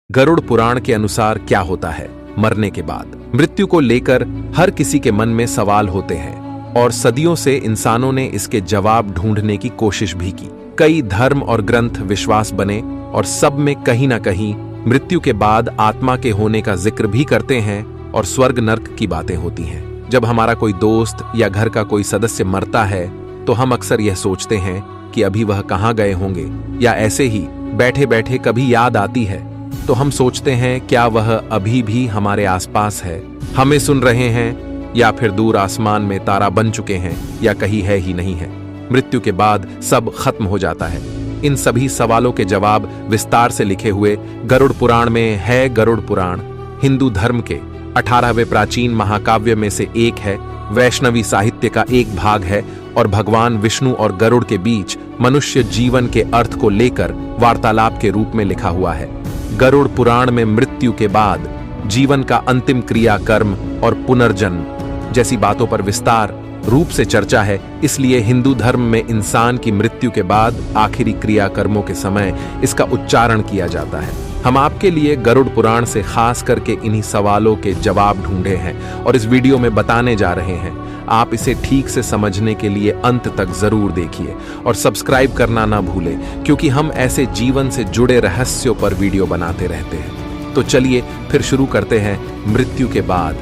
गरुड़ पुराण के अनुसार क्या होता है मरने के बाद? मृत्यु को लेकर हर किसी के मन में सवाल होते हैं और सदियों से इंसानों ने इसके जवाब ढूंढने की कोशिश भी की। कई धर्म और ग्रंथ विश्वास बने और सब में कहीं ना कहीं मृत्यु के बाद आत्मा के होने का जिक्र भी करते हैं और स्वर्ग नर्क की बातें होती हैं। जब हमारा कोई दोस्त या घर का कोई सदस्य मरता है तो हम अक्सर यह सोचते हैं कि अभी वह कहाँ गए होंगे, या ऐसे ही बैठे बैठे कभी याद आती है तो हम सोचते हैं क्या वह अभी भी हमारे आसपास है, हमें सुन रहे हैं, या फिर दूर आसमान में तारा बन चुके हैं, या कहीं है ही नहीं है। मृत्यु के बाद सब खत्म हो जाता है। इन सभी सवालों के जवाब विस्तार से लिखे हुए गरुड़ पुराण में है। गरुड़ पुराण हिंदू धर्म के 18वें प्राचीन महाकाव्य में से एक है, वैष्णवी साहित्य का एक भाग है और भगवान विष्णु और गरुड़ के बीच मनुष्य जीवन के अर्थ को लेकर वार्तालाप के रूप में लिखा हुआ है। गरुड़ पुराण में मृत्यु के बाद जीवन का अंतिम क्रिया कर्म और पुनर्जन्म जैसी बातों पर विस्तार रूप से चर्चा है। इसलिए हिंदू धर्म में इंसान की मृत्यु के बाद आखिरी क्रिया कर्मों के समय इसका उच्चारण किया जाता है। हम आपके लिए गरुड़ पुराण से खास करके इन्हीं सवालों के जवाब ढूंढे हैं और इस वीडियो में बताने जा रहे हैं। आप इसे ठीक से समझने के लिए अंत तक जरूर देखिए और सब्सक्राइब करना ना भूलें, क्योंकि हम ऐसे जीवन से जुड़े रहस्यों पर वीडियो बनाते रहते हैं। तो चलिए फिर शुरू करते हैं। मृत्यु के बाद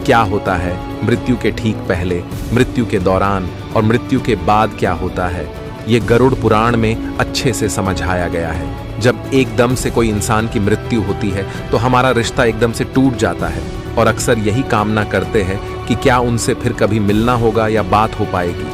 क्या होता है, मृत्यु के ठीक पहले, मृत्यु के दौरान और मृत्यु के बाद क्या होता है, ये गरुड़ पुराण में अच्छे से समझाया गया है। जब एकदम से कोई इंसान की मृत्यु होती है तो हमारा रिश्ता एकदम से टूट जाता है और अक्सर यही कामना करते हैं कि क्या उनसे फिर कभी मिलना होगा या बात हो पाएगी।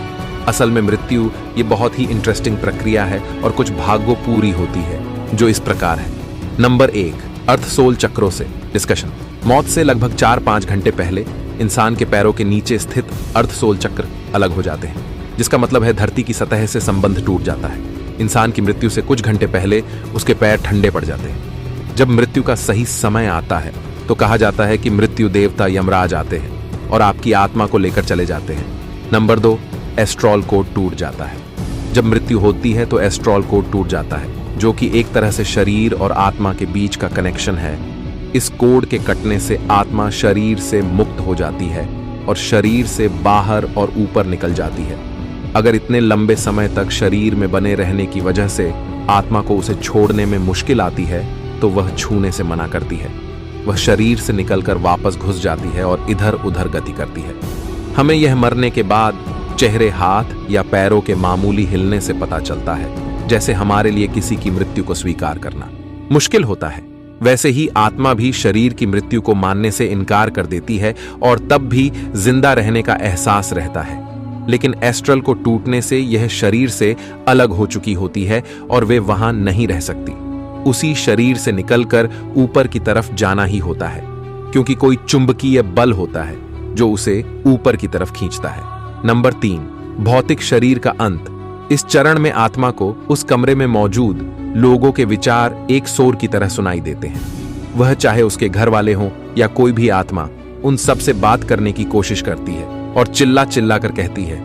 असल में मृत्यु ये बहुत ही इंटरेस्टिंग प्रक्रिया है और कुछ भाग्यों पूरी होती है, जो इस प्रकार है। नंबर 1, अर्थ सोल चक्रों से डिस्कशन। मौत से लगभग 4-5 घंटे पहले इंसान के पैरों के नीचे स्थित अर्थ सोल चक्र अलग हो जाते हैं, जिसका मतलब है धरती की सतह से संबंध टूट जाता है। इंसान की मृत्यु से कुछ घंटे पहले उसके पैर ठंडे पड़ जाते हैं। जब मृत्यु का सही समय आता है तो कहा जाता है कि मृत्यु देवता यमराज आते हैं और आपकी आत्मा को लेकर चले जाते हैं। नंबर 2, एस्ट्रॉल कोड टूट जाता है। जब मृत्यु होती है तो एस्ट्रॉल कोड टूट जाता है, जो कि एक तरह से शरीर और आत्मा के बीच का कनेक्शन है। इस कोड के कटने से आत्मा शरीर से मुक्त हो जाती है और शरीर से बाहर और ऊपर निकल जाती है। अगर इतने लंबे समय तक शरीर में बने रहने की वजह से आत्मा को उसे छोड़ने में मुश्किल आती है तो वह छूने से मना करती है। वह शरीर से निकलकर वापस घुस जाती है और इधर उधर गति करती है। हमें यह मरने के बाद चेहरे, हाथ या पैरों के मामूली हिलने से पता चलता है। जैसे हमारे लिए किसी की मृत्यु को स्वीकार करना मुश्किल होता है, वैसे ही आत्मा भी शरीर की मृत्यु को मानने से इनकार कर देती है और तब भी जिंदा रहने का एहसास रहता है। लेकिन एस्ट्रल को टूटने से यह शरीर से अलग हो चुकी होती है और वे वहां नहीं रह सकती। उसी शरीर से निकलकर ऊपर की तरफ जाना ही होता है, क्योंकि कोई चुंबकीय बल होता है जो उसे ऊपर की तरफ खींचता है। नंबर 3, भौतिक शरीर का अंत। इस चरण में आत्मा को उस कमरे में मौजूद लोगों के विचार एक शोर की तरह सुनाई देते हैं। वह चाहे उसके घर वाले हों या कोई भी आत्मा, उन सब से बात करने की कोशिश करती है और चिल्ला चिल्ला कर कहती है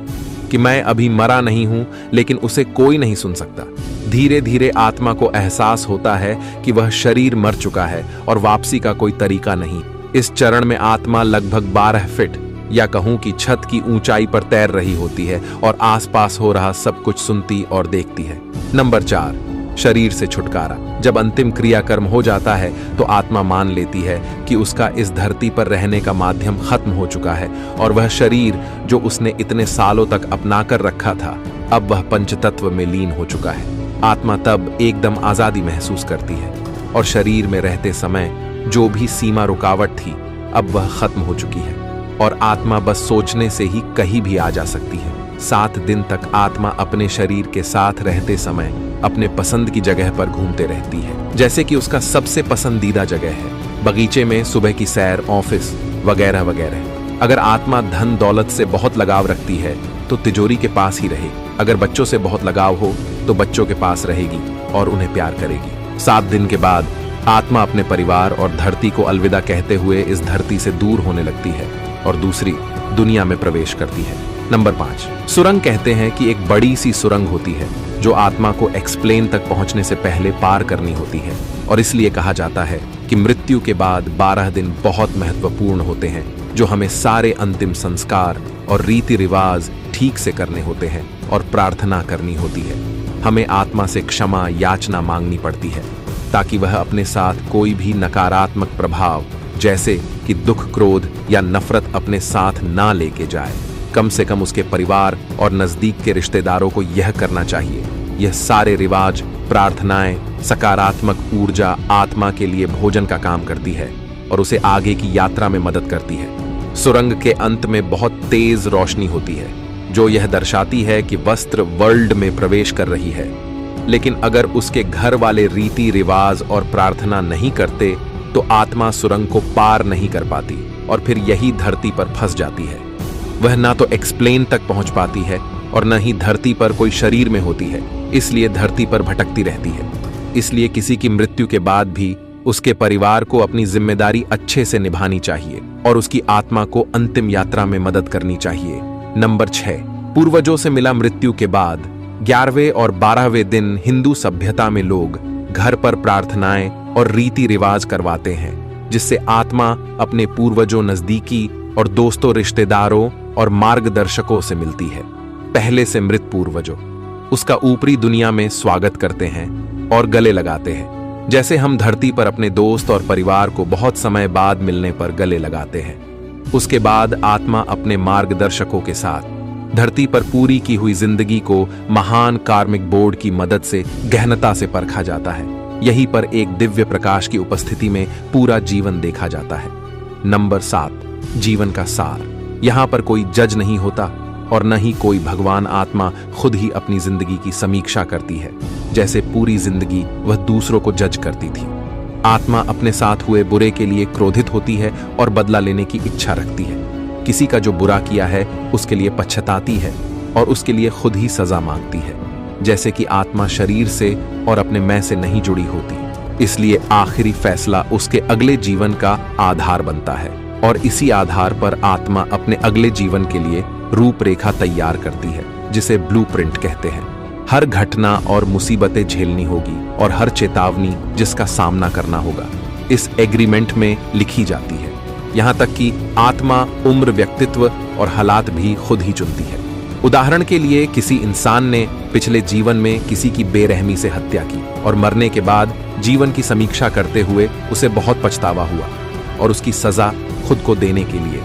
कि मैं अभी मरा नहीं हूं, लेकिन उसे कोई नहीं सुन सकता। धीरे धीरे आत्मा को एहसास होता है कि वह शरीर मर चुका है और वापसी का कोई तरीका नहीं। इस चरण में आत्मा लगभग 12 फीट या कहूं कि छत की ऊंचाई पर तैर रही होती है और आसपास हो रहा सब कुछ सुनती और देखती है। नंबर 4, शरीर से छुटकारा। जब अंतिम क्रियाकर्म हो जाता है तो आत्मा मान लेती है कि उसका इस धरती पर रहने का माध्यम खत्म हो चुका है और वह शरीर जो उसने इतने सालों तक अपनाकर रखा था, अब वह पंचतत्व में लीन हो चुका है। आत्मा तब एकदम आजादी महसूस करती है और शरीर में रहते समय जो भी सीमा रुकावट थी अब वह खत्म हो चुकी है और आत्मा बस सोचने से ही कहीं भी आ जा सकती है। 7 दिन तक आत्मा अपने शरीर के साथ रहते समय अपने पसंद की जगह पर घूमते रहती है, जैसे कि उसका सबसे पसंदीदा जगह है बगीचे में, सुबह की सैर, ऑफिस वगैरह वगैरह। अगर आत्मा धन दौलत से बहुत लगाव रखती है तो तिजोरी के पास ही रहे। अगर बच्चों से बहुत लगाव हो तो बच्चों के पास रहेगी और उन्हें प्यार करेगी। 7 दिन के बाद आत्मा अपने परिवार और धरती को अलविदा कहते हुए इस धरती से दूर होने लगती है और दूसरी दुनिया में प्रवेश करती है। नंबर 5, सुरंग कहते हैं कि एक बड़ी सी सुरंग होती है जो आत्मा को एक्सप्लेन तक पहुंचने से पहले पार करनी होती है, और इसलिए कहा जाता है कि मृत्यु के बाद 12 दिन बहुत महत्वपूर्ण होते हैं, जो हमें सारे अंतिम संस्कार और रीति रिवाज ठीक से करने होते हैं और प्रार्थना करनी होती है। हमें आत्मा से क्षमा याचना मांगनी पड़ती है ताकि वह अपने साथ कोई भी नकारात्मक प्रभाव जैसे कि दुख, क्रोध या नफरत अपने साथ ना लेके जाए। कम से कम उसके परिवार और नजदीक के रिश्तेदारों को यह करना चाहिए। यह सारे रिवाज, प्रार्थनाएं, सकारात्मक ऊर्जा आत्मा के लिए भोजन का काम करती है और उसे आगे की यात्रा में मदद करती है। सुरंग के अंत में बहुत तेज रोशनी होती है जो यह दर्शाती है कि वस्त्र वर्ल्ड में प्रवेश कर रही है। लेकिन अगर उसके घर वाले रीति रिवाज और प्रार्थना नहीं करते तो आत्मा सुरंग को पार नहीं कर पाती और फिर यही धरती पर फंस जाती है। वह ना तो एक्सप्लेन तक पहुंच पाती है और न ही धरती पर कोई शरीर में होती है, इसलिए धरती पर भटकती रहती है। इसलिए किसी की मृत्यु के बाद भी उसके परिवार को अपनी जिम्मेदारी अच्छे से निभानी चाहिए और उसकी आत्मा को अंतिम यात्रा में मदद करनी चाहिए। नंबर 6, पूर्वजों से मिला मृत्यु के बाद 11वें और 12वें दिन हिंदू सभ्यता में लोग घर पर प्रार्थनाएं और रीति रिवाज करवाते हैं, जिससे आत्मा अपने पूर्वजों, नजदीकी और दोस्तों, रिश्तेदारों और मार्गदर्शकों से मिलती है। पहले से मृत पूर्वजों उसका ऊपरी दुनिया में स्वागत करते हैं और गले लगाते हैं, जैसे हम धरती पर अपने दोस्त और परिवार को बहुत समय बाद मिलने पर गले लगाते हैं। उसके बाद आत्मा अपने मार्गदर्शकों के साथ धरती पर पूरी की हुई जिंदगी को महान कार्मिक बोर्ड की मदद से गहनता से परखा जाता है। यहीं पर एक दिव्य प्रकाश की उपस्थिति में पूरा जीवन देखा जाता है। नंबर 7, जीवन का सार। यहाँ पर कोई जज नहीं होता और न ही कोई भगवान। आत्मा खुद ही अपनी जिंदगी की समीक्षा करती है, जैसे पूरी जिंदगी वह दूसरों को जज करती थी। आत्मा अपने साथ हुए बुरे के लिए क्रोधित होती है और बदला लेने की इच्छा रखती है। किसी का जो बुरा किया है उसके लिए पछताती है और उसके लिए खुद ही सजा मांगती है, जैसे कि आत्मा शरीर से और अपने मैं से नहीं जुड़ी होती। इसलिए आखिरी फैसला उसके अगले जीवन का आधार बनता है और इसी आधार पर आत्मा अपने अगले जीवन के लिए रूपरेखा तैयार करती है, जिसे ब्लूप्रिंट कहते हैं। हर घटना और मुसीबतें झेलनी होगी और हर चेतावनी जिसका सामना करना होगा इस एग्रीमेंट में लिखी जाती है। यहाँ तक कि आत्मा उम्र, व्यक्तित्व और हालात भी खुद ही चुनती है। उदाहरण के लिए किसी इंसान ने पिछले जीवन में किसी की बेरहमी से हत्या की और मरने के बाद जीवन की समीक्षा करते हुए उसे बहुत पछतावा हुआ और उसकी सजा खुद को देने के लिए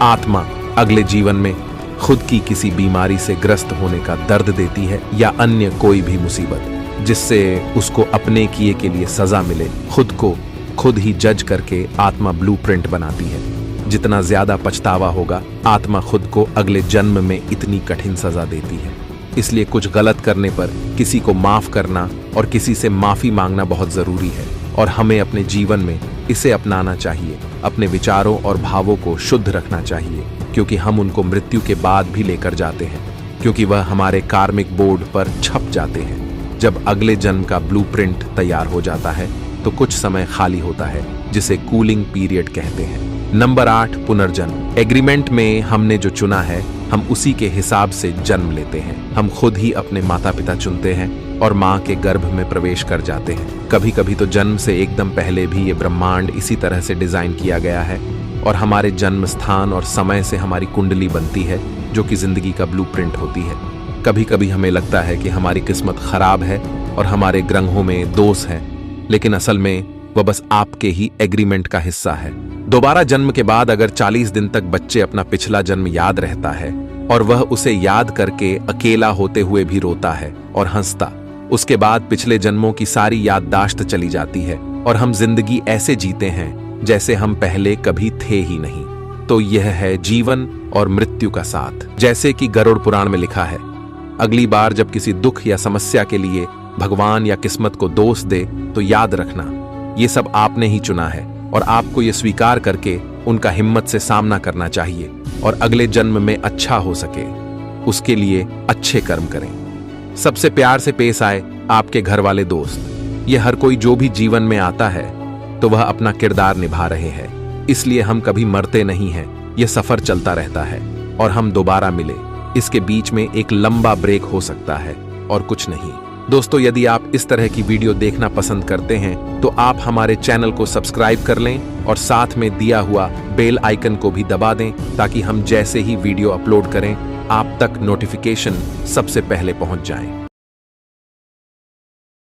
आत्मा अगले जीवन में खुद की किसी बीमारी से ग्रस्त होने का दर्द देती है या अन्य कोई भी मुसीबत जिससे उसको अपने किए के लिए सजा मिले। खुद को खुद ही जज करके आत्मा ब्लूप्रिंट बनाती है। जितना ज्यादा पछतावा होगा आत्मा खुद को अगले जन्म में इतनी कठिन सजा देती है। इसलिए कुछ गलत करने पर किसी को माफ करना और किसी से माफी मांगना बहुत जरूरी है और हमें अपने जीवन में इसे अपनाना चाहिए। अपने विचारों और भावों को शुद्ध रखना चाहिए क्योंकि हम उनको मृत्यु के बाद भी लेकर जाते हैं, क्योंकि वह हमारे कार्मिक बोर्ड पर छप जाते हैं। जब अगले जन्म का ब्लूप्रिंट तैयार हो जाता है तो कुछ समय खाली होता है जिसे कूलिंग पीरियड कहते हैं। नंबर 8, पुनर्जन्म। एग्रीमेंट में हमने जो चुना है हम उसी के हिसाब से जन्म लेते हैं। हम खुद ही अपने माता पिता चुनते हैं और माँ के गर्भ में प्रवेश कर जाते हैं। कभी कभी तो जन्म से एकदम पहले भी ये ब्रह्मांड इसी तरह से डिजाइन किया गया है और हमारे जन्म स्थान और समय से हमारी कुंडली बनती है जो कि जिंदगी का ब्लूप्रिंट होती है। कभी कभी हमें लगता है कि हमारी किस्मत खराब है और हमारे ग्रहों में दोष है, लेकिन असल में वह बस आपके ही एग्रीमेंट का हिस्सा है। दोबारा जन्म के बाद अगर 40 दिन तक बच्चे अपना पिछला जन्म याद रहता है और वह उसे याद करके अकेला होते हुए भी रोता है और हंसता, उसके बाद पिछले जन्मों की सारी याददाश्त चली जाती है और हम जिंदगी ऐसे जीते हैं जैसे हम पहले कभी थे ही नहीं। तो यह है जीवन और मृत्यु का साथ। जैसे कि गरुड़ पुराण में लिखा है, अगली बार जब किसी दुख या समस्या के लिए भगवान या किस्मत को दोष दे तो याद रखना ये सब आपने ही चुना है और आपको ये स्वीकार करके उनका हिम्मत से सामना करना चाहिए और अगले जन्म में अच्छा हो सके उसके लिए अच्छे कर्म करें। सबसे प्यार से पेश आए आपके घर वाले दोस्त। ये हर कोई जो भी जीवन में आता है तो वह अपना किरदार निभा रहे हैं, इसलिए हम कभी मरते नहीं हैं। यह सफर चलता रहता है और हम दोबारा मिले इसके बीच में एक लंबा ब्रेक हो सकता है और कुछ नहीं। दोस्तों, यदि आप इस तरह की वीडियो देखना पसंद करते हैं तो आप हमारे चैनल को सब्सक्राइब कर लें और साथ में दिया हुआ बेल आइकन को भी दबा दें ताकि हम जैसे ही वीडियो अपलोड करें आप तक नोटिफिकेशन सबसे पहले पहुंच जाए।